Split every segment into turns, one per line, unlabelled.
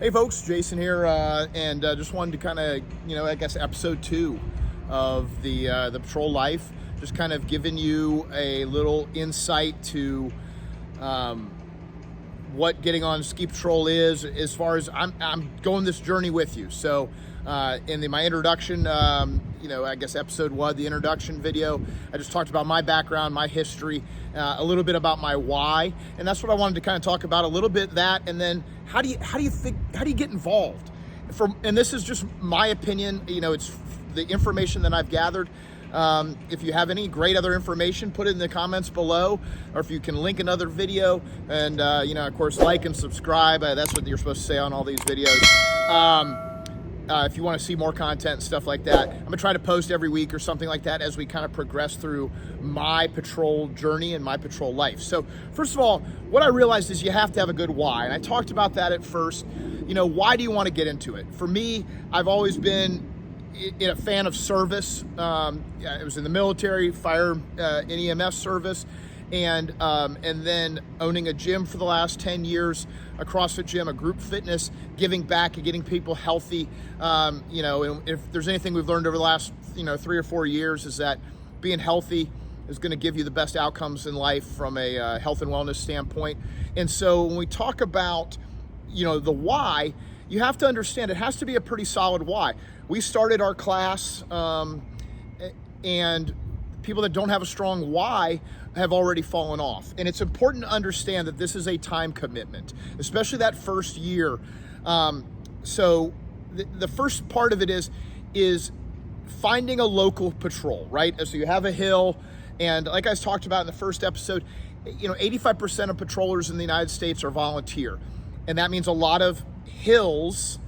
Hey folks, Jason here, and just wanted to kind of, I guess episode 2 of the patrol life, just kind of giving you a little insight to what getting on ski patrol is, as far as I'm going this journey with you. So in my introduction, I guess episode 1, the introduction video, I just talked about my background, my history, a little bit about my why, and that's what I wanted to kind of talk about, a little bit that, and then how do you get involved? And this is just my opinion, it's the information that I've gathered. If you have any great other information, put it in the comments below, or if you can link another video, and of course, like and subscribe. That's what you're supposed to say on all these videos. If you want to see more content and stuff like that, I'm gonna try to post every week or something like that as we kind of progress through my patrol journey and my patrol life. So first of all, what I realized is you have to have a good why, and I talked about that at first. Why do you want to get into it? For me, I've always been a fan of service. I was in the military, fire and EMS service, and then owning a gym for the last 10 years, a CrossFit gym, a group fitness, giving back and getting people healthy. And if there's anything we've learned over the last 3 or 4 years, is that being healthy is going to give you the best outcomes in life from a health and wellness standpoint. And so when we talk about the why, you have to understand it has to be a pretty solid why. We started our class, and people that don't have a strong why have already fallen off. And it's important to understand that this is a time commitment, especially that first year. So the first part of it is finding a local patrol, right? So you have a hill, and like I talked about in the first episode, 85% of patrollers in the United States are volunteer. And that means a lot of hills,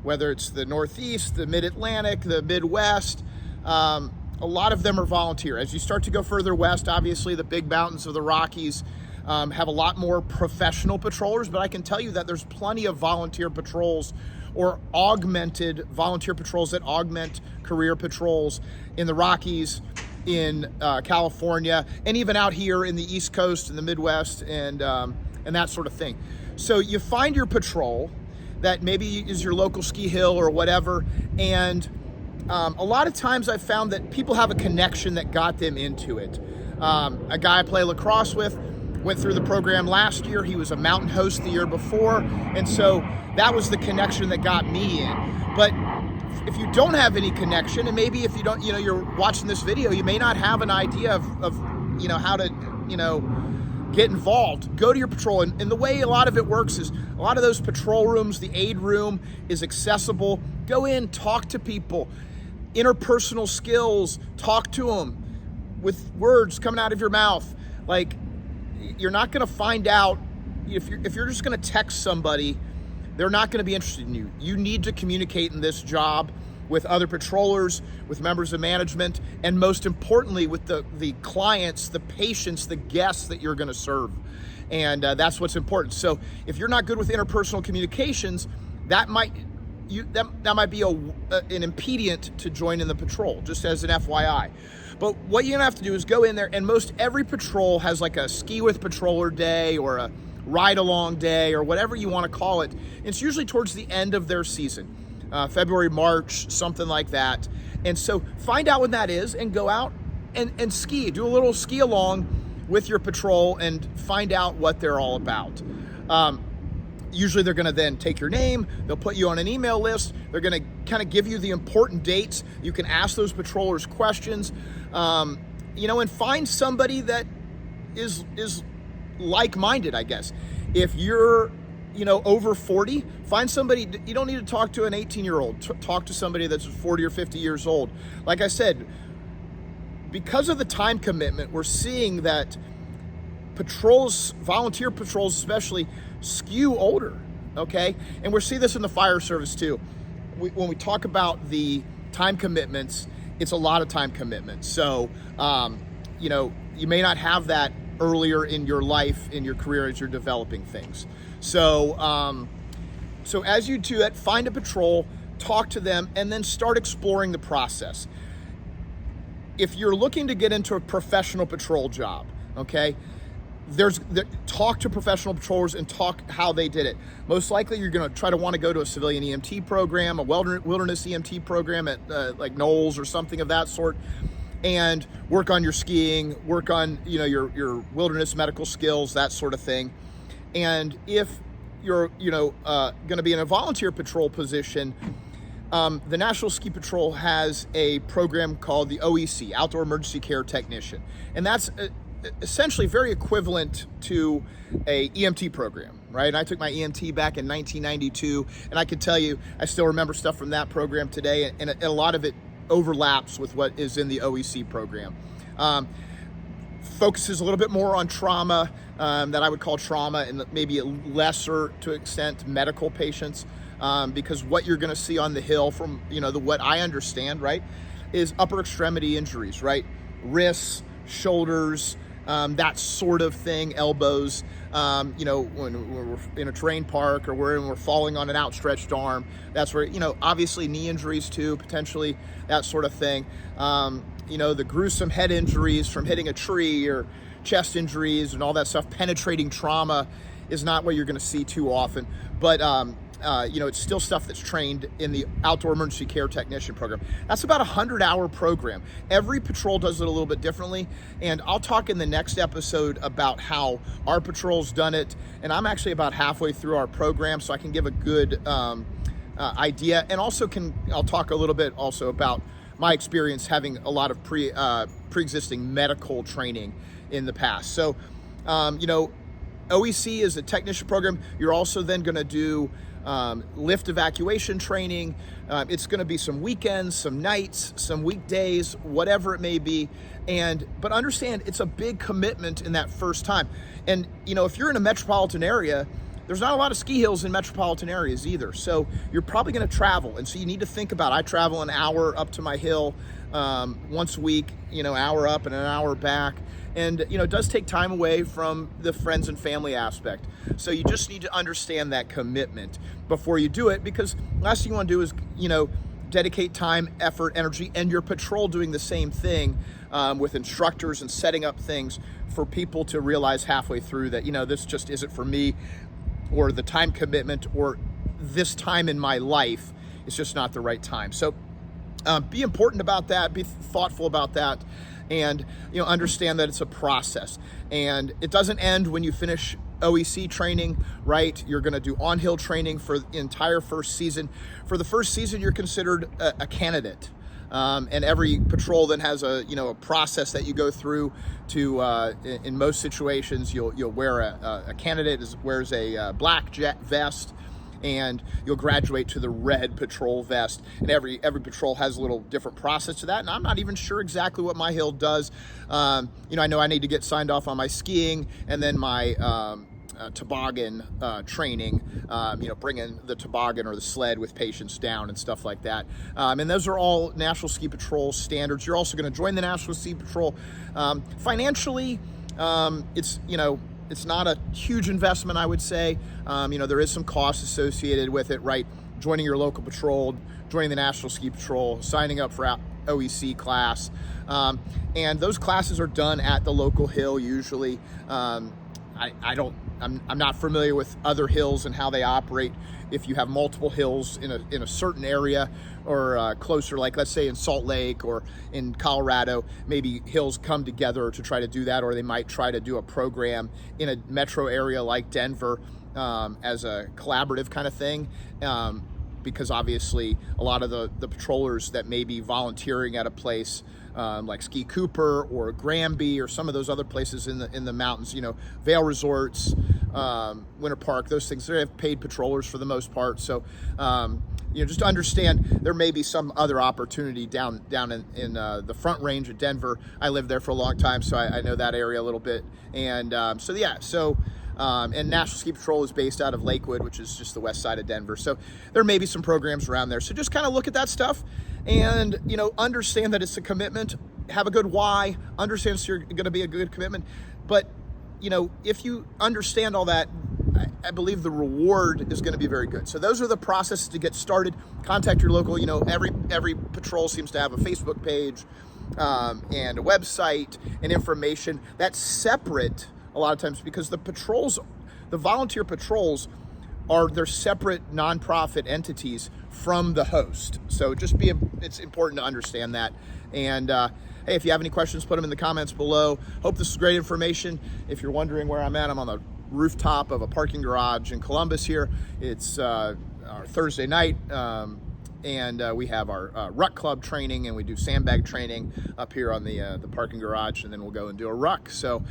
whether it's the Northeast, the Mid-Atlantic, the Midwest, a lot of them are volunteer. As you start to go further west, obviously the big mountains of the Rockies have a lot more professional patrollers, but I can tell you that there's plenty of volunteer patrols or augmented volunteer patrols that augment career patrols in the Rockies, in California, and even out here in the East Coast and the Midwest, and that sort of thing. So you find your patrol that maybe is your local ski hill or whatever, and a lot of times I've found that people have a connection that got them into it. A guy I play lacrosse with went through the program last year. He was a mountain host the year before, and so that was the connection that got me in. But if you don't have any connection, and maybe if you don't, you're watching this video, you may not have an idea of how to, get involved, go to your patrol. And the way a lot of it works is a lot of those patrol rooms, the aid room is accessible. Go in, talk to people, interpersonal skills, talk to them with words coming out of your mouth. Like, you're not going to find out if you're just going to text somebody, they're not going to be interested in you. You need to communicate in this job with other patrollers, with members of management, and most importantly, with the clients, the patients, the guests that you're going to serve. And that's what's important. So if you're not good with interpersonal communications, that might be an impediment to join in the patrol, just as an FYI. But what you're gonna have to do is go in there, and most every patrol has like a ski with patroller day or a ride along day or whatever you want to call it. It's usually towards the end of their season. February, March, something like that. And so find out when that is and go out and ski. Do a little ski along with your patrol and find out what they're all about. Usually they're going to then take your name, they'll put you on an email list, they're going to kind of give you the important dates. You can ask those patrollers questions, and find somebody that is like-minded, I guess. If you're over 40, find somebody. You don't need to talk to an 18-year-old. Talk to somebody that's 40 or 50 years old. Like I said, because of the time commitment, we're seeing that patrols, volunteer patrols especially, skew older, okay? And we're seeing this in the fire service too. When we talk about the time commitments, it's a lot of time commitments. So, you may not have that earlier in your life, in your career, as you're developing things. So, so as you do it, find a patrol, talk to them, and then start exploring the process. If you're looking to get into a professional patrol job, okay, talk to professional patrollers and talk how they did it. Most likely you're going to try to want to go to a civilian EMT program, a wilderness EMT program at like Knowles or something of that sort, and work on your skiing, work on your wilderness medical skills, that sort of thing. And if you're going to be in a volunteer patrol position, the National Ski Patrol has a program called the OEC, Outdoor Emergency Care Technician, and that's essentially very equivalent to a EMT program, right? And I took my EMT back in 1992, and I can tell you, I still remember stuff from that program today, and a lot of it overlaps with what is in the OEC program. Focuses a little bit more on trauma, that I would call trauma, and maybe a lesser to extent medical patients, because what you're going to see on the Hill, from what I understand, right, is upper extremity injuries, right? Wrists, shoulders, that sort of thing, elbows, when we're in a terrain park or we're falling on an outstretched arm, that's where, obviously knee injuries too, potentially, that sort of thing. The gruesome head injuries from hitting a tree, or chest injuries and all that stuff, penetrating trauma is not what you're going to see too often. But it's still stuff that's trained in the Outdoor Emergency Care Technician program. That's about a 100-hour program. Every patrol does it a little bit differently, and I'll talk in the next episode about how our patrol's done it. And I'm actually about halfway through our program, so I can give a good idea. And also I'll talk a little bit also about my experience having a lot of pre-existing medical training in the past. So, OEC is a technician program. You're also then going to do lift evacuation training. It's going to be some weekends, some nights, some weekdays, whatever it may be. But understand, it's a big commitment in that first time. And, if you're in a metropolitan area, there's not a lot of ski hills in metropolitan areas either. So you're probably going to travel. And so you need to think about, I travel an hour up to my hill once a week, hour up and an hour back. And, it does take time away from the friends and family aspect. So you just need to understand that commitment before you do it, because last thing you want to do is, dedicate time, effort, energy, and your patrol doing the same thing with instructors and setting up things for people to realize halfway through that, this just isn't for me, or the time commitment, or this time in my life is just not the right time. So be important about that, be thoughtful about that, and understand that it's a process, and it doesn't end when you finish OEC training, right? You're going to do on-hill training for the entire first season. For the first season, you're considered a candidate. And every patrol then has a process that you go through to, in most situations, you'll wear a candidate wears a black vest, and you'll graduate to the red patrol vest. And every patrol has a little different process to that. And I'm not even sure exactly what my hill does. I know I need to get signed off on my skiing, and then my toboggan training, bringing the toboggan or the sled with patients down and stuff like that. And those are all National Ski Patrol standards. You're also going to join the National Ski Patrol. Financially, it's not a huge investment, I would say. There is some cost associated with it, right? Joining your local patrol, joining the National Ski Patrol, signing up for OEC class. And those classes are done at the local hill usually. I'm not familiar with other hills and how they operate. If you have multiple hills in a certain area, or closer, like let's say in Salt Lake or in Colorado, maybe hills come together to try to do that, or they might try to do a program in a metro area like Denver as a collaborative kind of thing. Because obviously a lot of the patrollers that may be volunteering at a place like Ski Cooper or Granby or some of those other places in the mountains, Vail Resorts, Winter Park, those things, they have paid patrollers for the most part. So just understand there may be some other opportunity down in the Front Range of Denver. I lived there for a long time, so I know that area a little bit. And and National Ski Patrol is based out of Lakewood, which is just the west side of Denver. So there may be some programs around there. So just kind of look at that stuff and, understand that it's a commitment. Have a good why. Understand it's going to be a good commitment. But, if you understand all that, I believe the reward is going to be very good. So those are the processes to get started. Contact your local, every patrol seems to have a Facebook page and a website and information that's separate a lot of times because the patrols, the volunteer patrols, they're separate nonprofit entities from the host. So it's important to understand that. And hey, if you have any questions, put them in the comments below. Hope this is great information. If you're wondering where I'm at, I'm on the rooftop of a parking garage in Columbus here. It's our Thursday night. And we have our ruck club training, and we do sandbag training up here on the parking garage, and then we'll go and do a ruck. So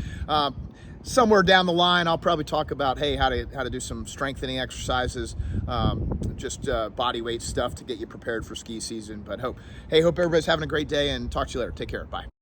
somewhere down the line, I'll probably talk about, hey, how to do some strengthening exercises, just body weight stuff to get you prepared for ski season. But hope everybody's having a great day, and talk to you later. Take care. Bye.